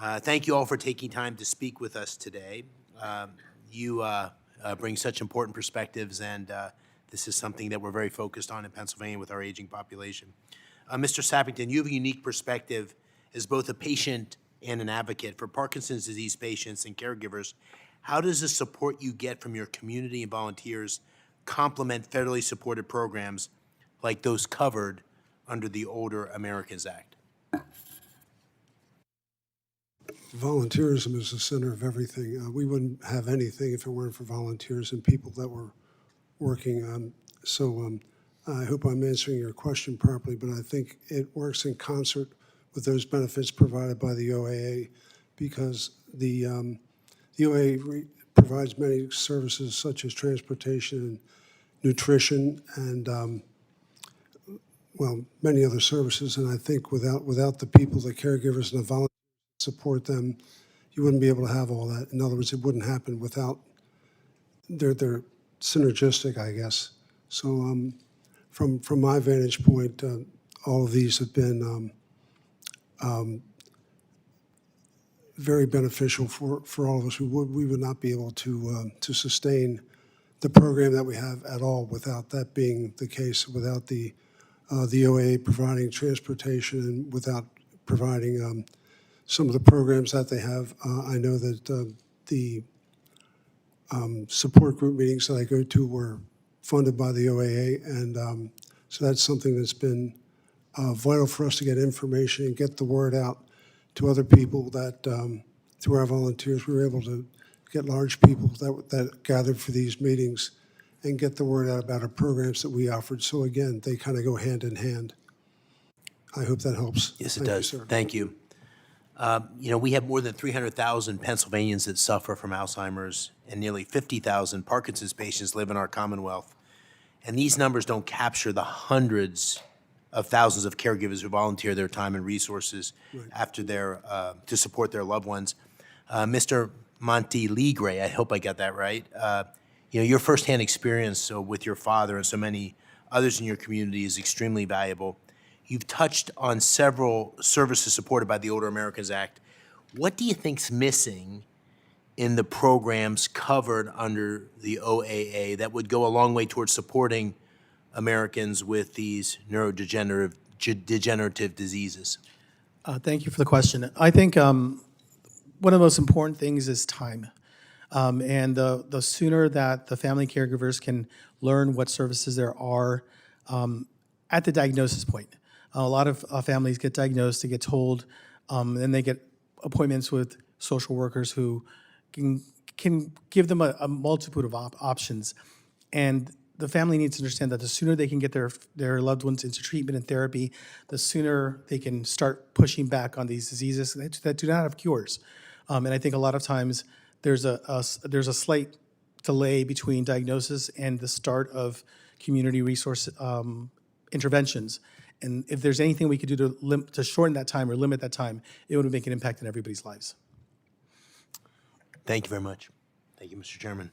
Thank you all for taking time to speak with us today. You bring such important perspectives, and this is something that we're very focused on in Pennsylvania with our aging population. Mr. Sappington, you have a unique perspective as both a patient and an advocate for Parkinson's disease patients and caregivers. How does the support you get from your community and volunteers complement federally supported programs like those covered under the Older Americans Act? Volunteerism is the center of everything. We wouldn't have anything if it weren't for volunteers and people that were working. I hope I'm answering your question properly, but I think it works in concert with those benefits provided by the OAA, because the OAA provides many services such as transportation and nutrition and many other services. And I think without the people, the caregivers and the volunteers support them, you wouldn't be able to have all that. In other words, it wouldn't happen without they're synergistic, I guess. So from my vantage point, all of these have been very beneficial for all of us. We would not be able to sustain the program that we have at all without that being the case, without the OA providing transportation and without providing some of the programs that they have. I know that the support group meetings that I go to were funded by the OAA, and so that's something that's been vital for us to get information and get the word out to other people. That through our volunteers, we were able to get large people that gathered for these meetings and get the word out about our programs that we offered. So again, they kind of go hand in hand. I hope that helps. Yes, it does. Thank you. We have more than 300,000 Pennsylvanians that suffer from Alzheimer's, and nearly 50,000 Parkinson's patients live in our Commonwealth. And these numbers don't capture the hundreds of thousands of caregivers who volunteer their time and resources after to support their loved ones. Mr. Monteligre, I hope I got that right. Your firsthand experience with your father and so many others in your community is extremely valuable. You've touched on several services supported by the Older Americans Act. What do you think's missing in the programs covered under the OAA that would go a long way towards supporting Americans with these neurodegenerative diseases? Thank you for the question. I think one of the most important things is time. And the sooner that the family caregivers can learn what services there are at the diagnosis point. A lot of families get diagnosed, they get told, and they get appointments with social workers who can give them a multitude of options. And the family needs to understand that the sooner they can get their loved ones into treatment and therapy, the sooner they can start pushing back on these diseases that do not have cures. And I think a lot of times there's a slight delay between diagnosis and the start of community resource interventions. And if there's anything we could do to shorten that time or limit that time, it would make an impact in everybody's lives. Thank you very much. Thank you, Mr. Chairman.